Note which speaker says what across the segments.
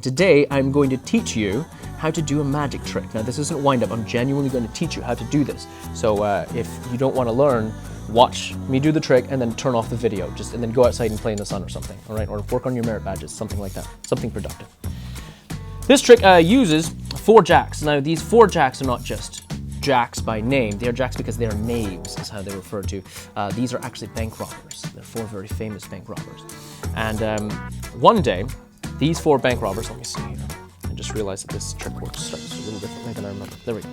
Speaker 1: Today, I'm going to teach you how to do a magic trick. Now, this isn't wind up. I'm genuinely going to teach you how to do this. So if you don't want to learn, watch me do the trick and then turn off the video. And then go outside and play in the sun or something, all right? Or work on your merit badges, something like that. Something productive. This trick uses 4 jacks. Now, these 4 jacks are not just jacks by name. They are jacks because they are knaves, is how they're referred to. These are actually bank robbers. They're 4 very famous bank robbers. And one day, these 4 bank robbers, let me see here. I just realized that this trick works a little differently than I remember. There we go.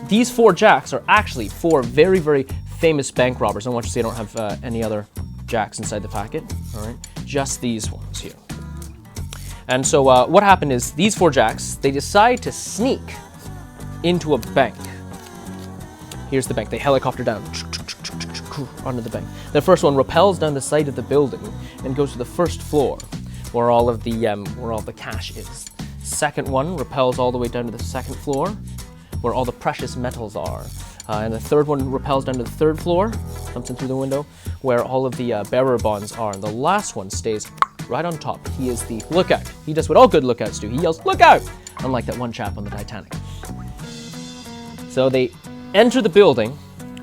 Speaker 1: These 4 jacks are actually 4 very, very famous bank robbers. I want you to see I don't have any other jacks inside the packet, all right? Just these ones here. And so what happened is these 4 jacks, they decide to sneak into a bank. Here's the bank. They helicopter down onto the bank. The first one rappels down the side of the building and goes to the first floor where all of the cash is. Second one rappels all the way down to the second floor where all the precious metals are. And the third one rappels down to the third floor, jumps in through the window, where all of the bearer bonds are. And the last one stays right on top. He is the lookout. He does what all good lookouts do. He yells, "Look out!" Unlike that one chap on the Titanic. So they enter the building,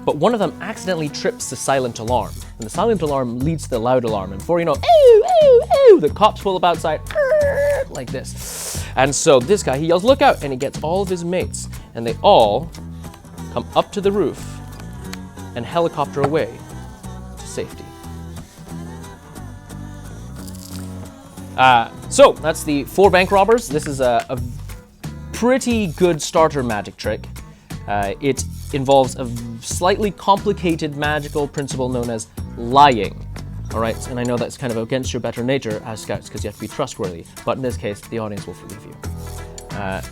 Speaker 1: but one of them accidentally trips the silent alarm. And the silent alarm leads to the loud alarm. And before you know, "Ew, ew, ew," the cops pull up outside, like this. And so this guy, he yells, "Look out!" And he gets all of his mates. And they all come up to the roof and helicopter away to safety. So that's the 4 bank robbers. This is a pretty good starter magic trick. It involves a slightly complicated magical principle known as lying. All right, and I know that's kind of against your better nature as scouts because you have to be trustworthy, but in this case, the audience will forgive you.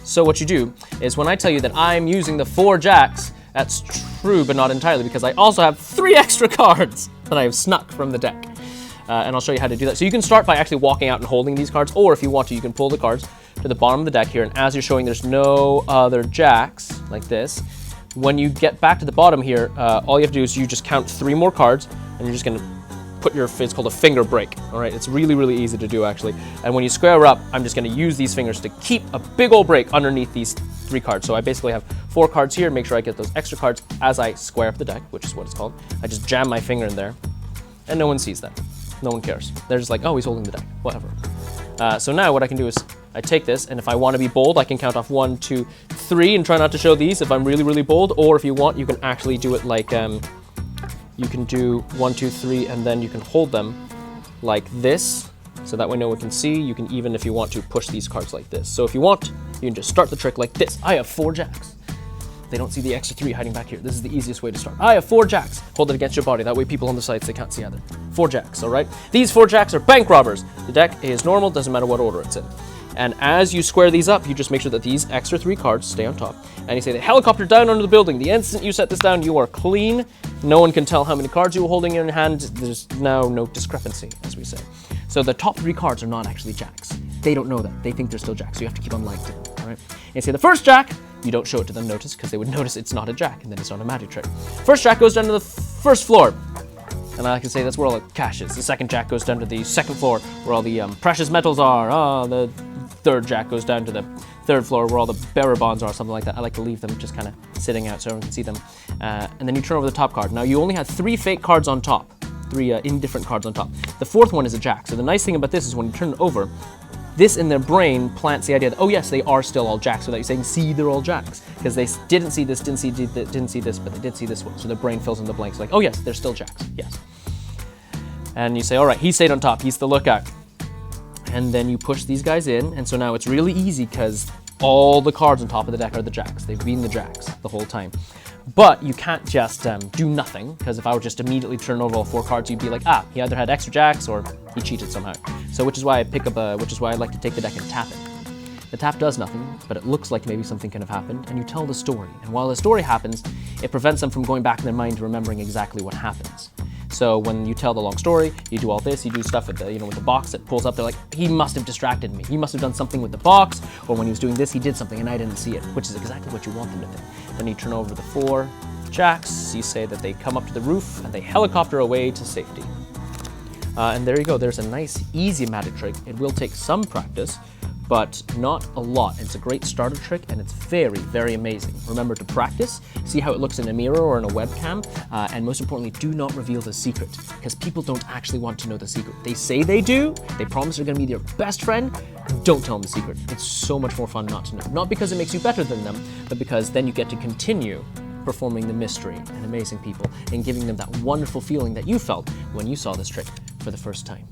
Speaker 1: So what you do is when I tell you that I'm using the 4 jacks, that's true, but not entirely, because I also have 3 extra cards that I have snuck from the deck. And I'll show you how to do that. So you can start by actually walking out and holding these cards, or if you want to, you can pull the cards to the bottom of the deck here, and as you're showing there's no other jacks, like this, when you get back to the bottom here, all you have to do is you just count 3 more cards, and you're just going to put it's called a finger break, all right? It's really, really easy to do, actually. And when you square up, I'm just going to use these fingers to keep a big old break underneath these 3 cards. So I basically have 4 cards here, make sure I get those extra cards as I square up the deck, which is what it's called. I just jam my finger in there, and no one sees that. No one cares. They're just like, "Oh, he's holding the deck," whatever. So now what I can do is I take this, and if I want to be bold, I can count off 1, 2, 3, and try not to show these if I'm really, really bold. Or if you want, you can actually do it like, you can do 1, 2, 3, and then you can hold them like this, so that way no one can see. You can even, if you want to, push these cards like this. So if you want, you can just start the trick like this. I have 4 jacks. They don't see the extra 3 hiding back here. This is the easiest way to start. I have 4 jacks. Hold it against your body. That way people on the sides, they can't see either. 4 jacks, all right? These 4 jacks are bank robbers. The deck is normal, doesn't matter what order it's in. And as you square these up, you just make sure that these extra 3 cards stay on top. And you say, "The helicopter down under the building." The instant you set this down, you are clean. No one can tell how many cards you were holding in your hand. There's now no discrepancy, as we say. So the top 3 cards are not actually jacks. They don't know that. They think they're still jacks, so you have to keep on lying to them, all right? And you say the first jack, you don't show it to them, notice, because they would notice it's not a jack, and then it's not a magic trick. First jack goes down to the first floor, and I can say that's where all the cash is. The second jack goes down to the second floor, where all the precious metals are. The third jack goes down to the third floor, where all the bearer bonds are, something like that. I like to leave them just kind of sitting out so everyone can see them. And then you turn over the top card. Now, you only have 3 fake cards on top, 3 indifferent cards on top. The 4th one is a jack. So the nice thing about this is when you turn it over, this in their brain plants the idea that, oh yes, they are still all jacks, without you saying, "See, they're all jacks," because they didn't see this, didn't see this, but they did see this one. So their brain fills in the blanks, like, "Oh yes, they're still jacks, yes." And you say, "All right, he stayed on top, he's the lookout." And then you push these guys in, and so now it's really easy because all the cards on top of the deck are the jacks. They've been the jacks the whole time. But you can't just do nothing, because if I would just immediately turn over all 4 cards, you'd be like, "Ah, he either had extra jacks or he cheated somehow." So which is why I like to take the deck and tap it. The tap does nothing, but it looks like maybe something can have happened, and you tell the story. And while the story happens, it prevents them from going back in their mind to remembering exactly what happens. So when you tell the long story, you do all this, you do stuff with the box that pulls up, they're like, "He must have distracted me. He must have done something with the box, or when he was doing this, he did something and I didn't see it," which is exactly what you want them to think. Then you turn over the 4 jacks, you say that they come up to the roof and they helicopter away to safety. And there you go. There's a nice, easy magic trick. It will take some practice, but not a lot. It's a great starter trick, and it's very, very amazing. Remember to practice, see how it looks in a mirror or in a webcam, and most importantly, do not reveal the secret, because people don't actually want to know the secret. They say they do, they promise they're gonna be your best friend. Don't tell them the secret. It's so much more fun not to know. Not because it makes you better than them, but because then you get to continue performing the mystery and amazing people and giving them that wonderful feeling that you felt when you saw this trick for the first time.